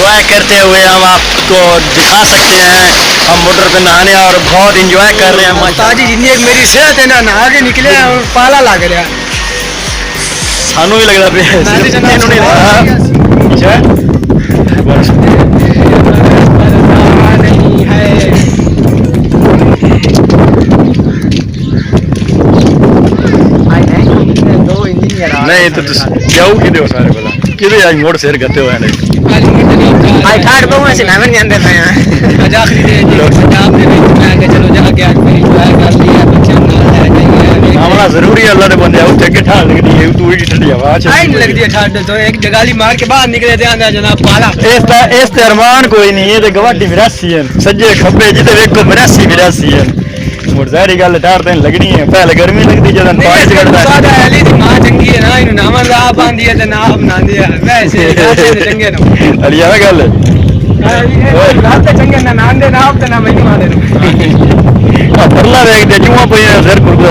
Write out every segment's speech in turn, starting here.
Enjoy करते हुए हम आपको दिखा सकते हैं। हम मोटर पे नहाने और बहुत इंजॉय कर रहे हैं। ताजी जिंदगी एक मेरी सेहत है ना, नहा के निकले हैं और पाला लग रहा है। सानू भी लगता पे नहीं तो जाऊ कि सारे बोला कि आज मोड़ शेर करते हुए आज ठाड़ बहु ऐसे नाम नहीं आंदे पे आज आखिरी दे पंजाब दे विच मैं के चलो जाके आज फिर इंजॉय कर लिया बच्चों नाल है जाइए हमला जरूरी है अल्लाह दे बंदे उत्ते के ठाड़ लगदी है तू ही ठंडी हवा आई नहीं लगदी है ठाड़ तो एक जगाली मार के बाहर निकले थे आंदा जनाब पाला इस ते अरमान कोई नहीं ये ते गवाटी विरासी है सज्जे खब्बे जिते वेखो विरासी है मुर्जारी गल ठाड़ ते लगनी है पहले गर्मी लगदी जदन पानी चढ़दा सादा अली दी मां चंगी है ना इनु नाम दा बांधी है ते ना बनांदी है वैसे वैसे चंगे नो अली आ गल ओए रात चंगे ना नाम दे ना आप ते ना मैं मां दे परला वेख दे जुआ पे सर कुरदा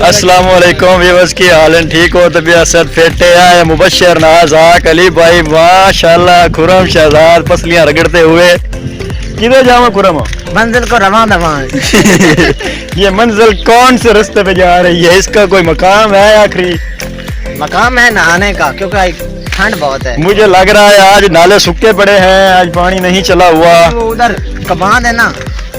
अस्सलाम वालेकुम व्यूअर्स की हाल है ठीक हो तबीयत सब फिट है मुबशर नाज़ाक अली भाई माशाल्लाह खुरम शहजाद पसलियां रगड़ते हुए किधर जाऊं खुरम मंजिल को रवा दवा ये मंजिल कौन से रास्ते पे जा रही है इसका कोई मकाम है आखिरी मकाम है नहाने का क्योंकि ठंड बहुत है मुझे लग रहा है आज नाले सूखे पड़े हैं आज पानी नहीं चला हुआ वो उधर कबाद है ना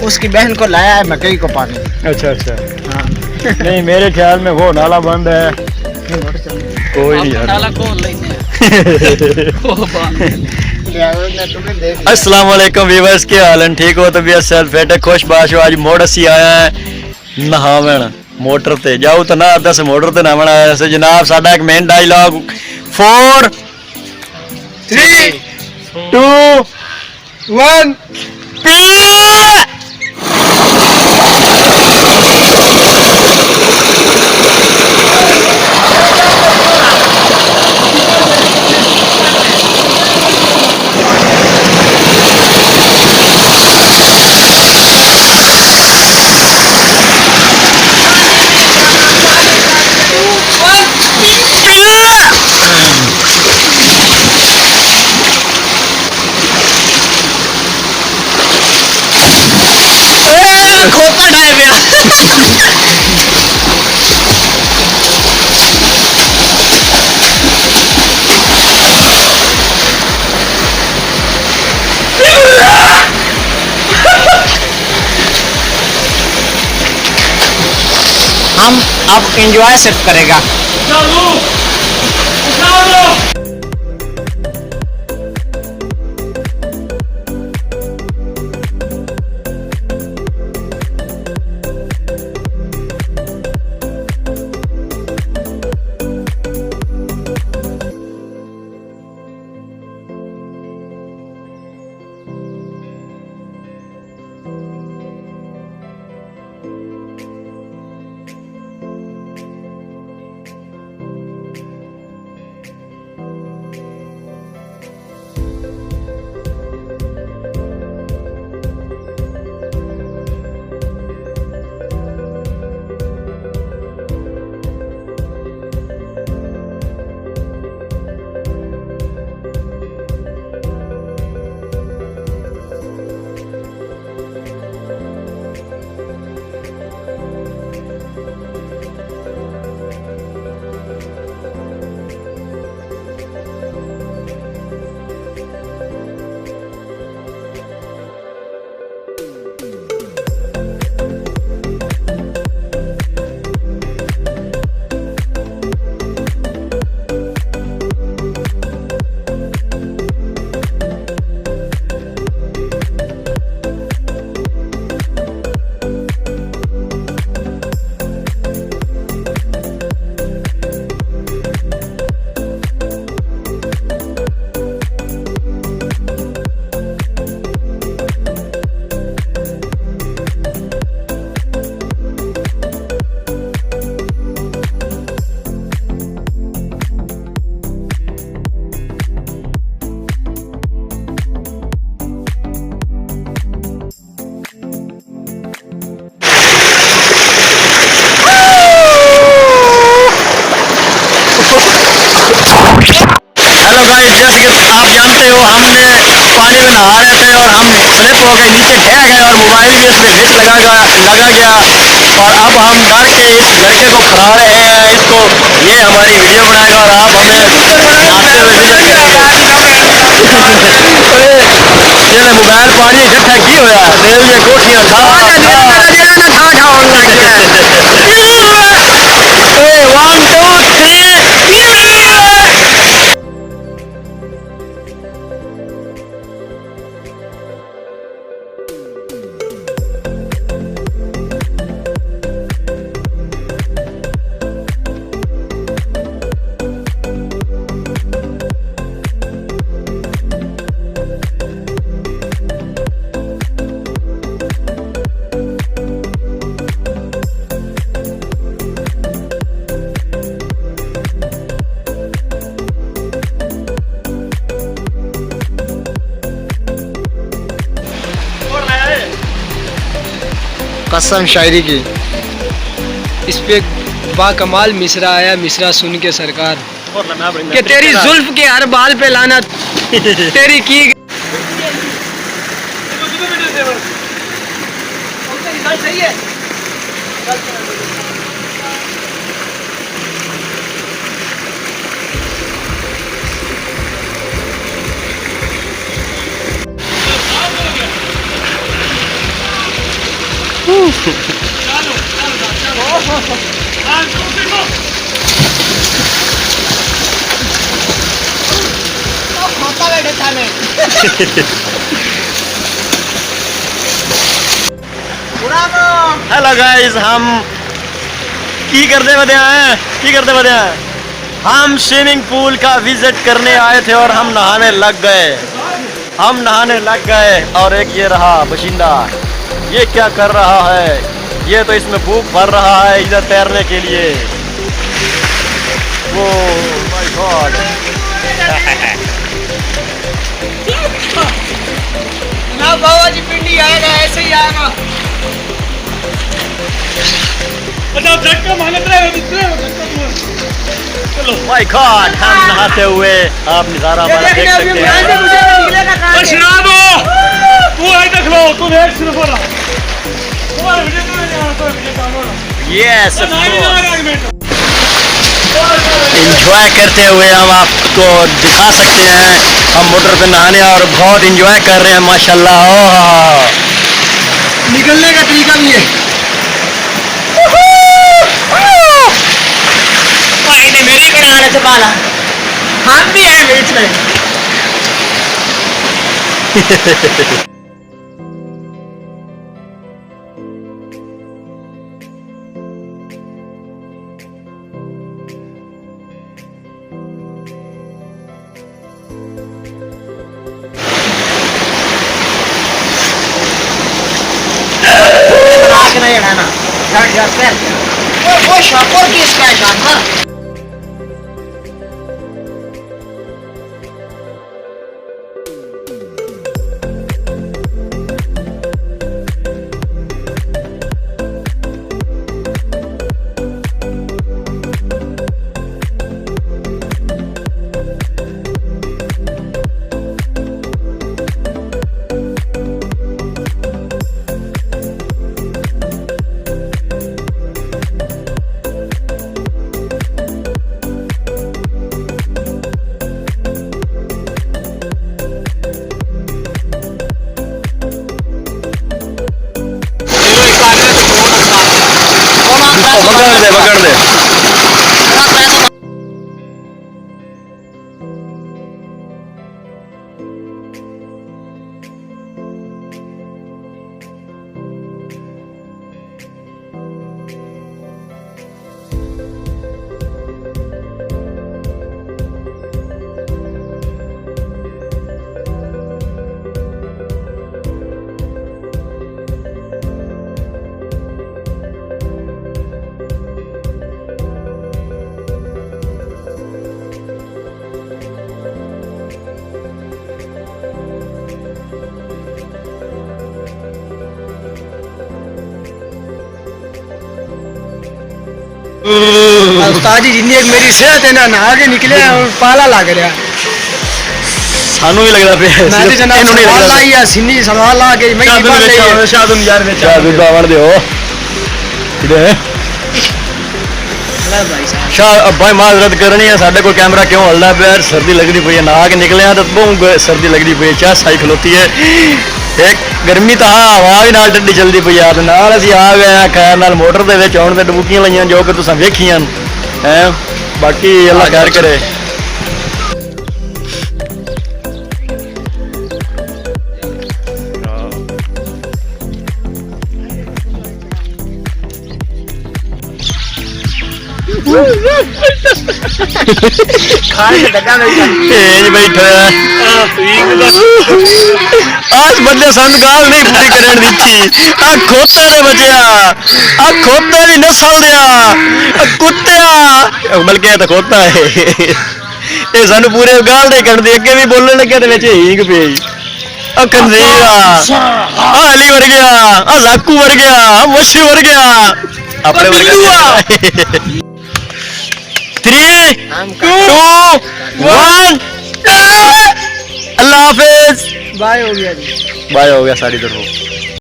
उसकी बहन को लाया है मकई को पानी अच्छा अच्छा हाँ नहीं मेरे ख्याल में वो नाला बंद है कोई नहीं नाला खोल लेंगे अस्सलाम वालेकुम व्यूअर्स के हाल हैं ठीक हो तबीयत सेहत फिट है खुश बाश हो आज मोड़ असी आया है नहावन मोटर ते जाओ तो ना दस मोटर ते नहावन आया से जनाब साडा एक मेन डायलॉग 4 3 2 1 खोता डाल गया हम अब एंजॉय सिर्फ करेगा नहा रहे थे और हम स्लिप हो गए, नीचे ठहर गए और मोबाइल भी इसमें हिट लगा गया और अब हम डर के इस लड़के को फरा रहे हैं। इसको ये हमारी वीडियो बनाएगा और आप हमें आते हुए विजिट करेंगे। ये मोबाइल पानी इकट्ठा की होया रेल ये कोठियां खा कसम शायरी की। इस पे बाकमाल मिसरा आया, मिसरा सुन के सरकार कि तेरी जुल्फ के हर बाल पे लानत तेरी की हेलो गाइस, हम की करते बदे आए हम स्विमिंग पूल का विजिट करने आए थे और हम नहाने लग गए और एक ये रहा बशिंदा, ये क्या कर रहा है, ये तो इसमें फूंक भर रहा है इधर तैरने के लिए। वो माय गॉड ना बाबा जी पिंडी आएगा, ऐसे ही आएगा। माय गॉड, हम नहाते हुए आप नजारा हमारा देख सकते हैं। यस, एंजॉय करते हुए हम आपको दिखा सकते हैं। हम मोटर पे नहाने और बहुत एंजॉय कर रहे हैं माशाल्लाह। निकलने का तरीका भी है। मेरी किनारे से पाला हम भी हैं बीच में। नहीं रहना वो शॉपर की इसका शॉपर पकड़ दे। उस्ताद जी जितनी एक मेरी सेहत है ना, नहा के निकले और पाला लाग रहा। ਸਾਨੂੰ ਵੀ ਲੱਗਦਾ ਪਿਆ मैं तो जनाब ਇਹਨੂੰ ਨਹੀਂ सवाल ਲੱਗਦਾ लाई है सिन्नी सवाल ला के मैं ਸ਼ਾਦੂ की बात ਵਿੱਚ है ਸ਼ਾਦੂ ਯਾਰ ਵਿੱਚ ਸ਼ਾਦੂ ਦਾ ਵੜ ਦਿਓ ਕਿਹਦੇ भाई साहब ਸ਼ਾਹ ਭਾਈ ਮਾਜ਼ਰਤ ਕਰਨੀ ਹੈ ਸਾਡੇ ਕੋਲ ਕੈਮਰਾ ਕਿਉਂ ਹਲਦਾ ਪਿਆ ਸਰਦੀ ਲੱਗਦੀ ਪਈ ਹੈ ਨਹਾ ਕੇ ਨਿਕਲਿਆ ਤਾਂ ਬਹੁਤ ਸਰਦੀ ਲੱਗਦੀ ਪਈ ਹੈ ਚਾਹ ਸਾਈ ਖਲੋਤੀ ਹੈ ਇੱਕ ਗਰਮੀ ਤਾਂ ਹਾਂ ਹਵਾ ਵੀ ਨਾਲ ਠੰਡੀ ਚੱਲਦੀ ਪਈ ਆ ਤੇ ਨਾਲ ਅਸੀਂ ਆ ਗਏ ਆ ਖੈਰ ਨਾਲ ਮੋਟਰ ਦੇ ਵਿੱਚ ਆਉਣ ਤੇ ਡੁਬਕੀਆਂ ਲਈਆਂ ਜੋ ਕਿ ਤੁਸੀਂ ਵੇਖੀਆਂ ਹੈ ਬਾਕੀ ਅੱਲਾ ਖੈਰ ਕਰੇ खाने से डगा नहीं ਤੇਜ ਬੈਠਾ ਆਜ ਬੰਦੇ ਸਾਨੂੰ ਗਾਲ ਨਹੀਂ ਪੂਰੀ ਕਰਨ ਦਿੱਤੀ ਆ ਖੋਤੇ ਦੇ ਬਚਿਆ ਆ ਖੋਤੇ ਦੀ ਨਸਲ ਦਿਆ ਆ ਕੁੱਤਿਆ ਬਲਕਿ ਇਹ ਤਾਂ ਖੋਤਾ ਹੈ ਇਹ ਸਾਨੂੰ ਪੂਰੇ ਗਾਲ ਦੇ ਕਰਨ ਦੀ ਅੱਗੇ ਵੀ ਬੋਲਣ ਲੱਗਿਆ ਤੇ ਵਿੱਚ ਹੀਂਗ ਪਈ ਆ ਕੰਜ਼ੀਰਾ ਆ ਅਲੀ ਵਰ ਗਿਆ ਆ ਲਾਕੂ ਵਰ ਗਿਆ ਆ ਮੁਸ਼ੀ ਵਰ ਗਿਆ ਆਪਣੇ ਵਰਗਾ 3 2 1 अल्लाह हाफिज बाय हो गया जी बाय हो गया सारी तरफ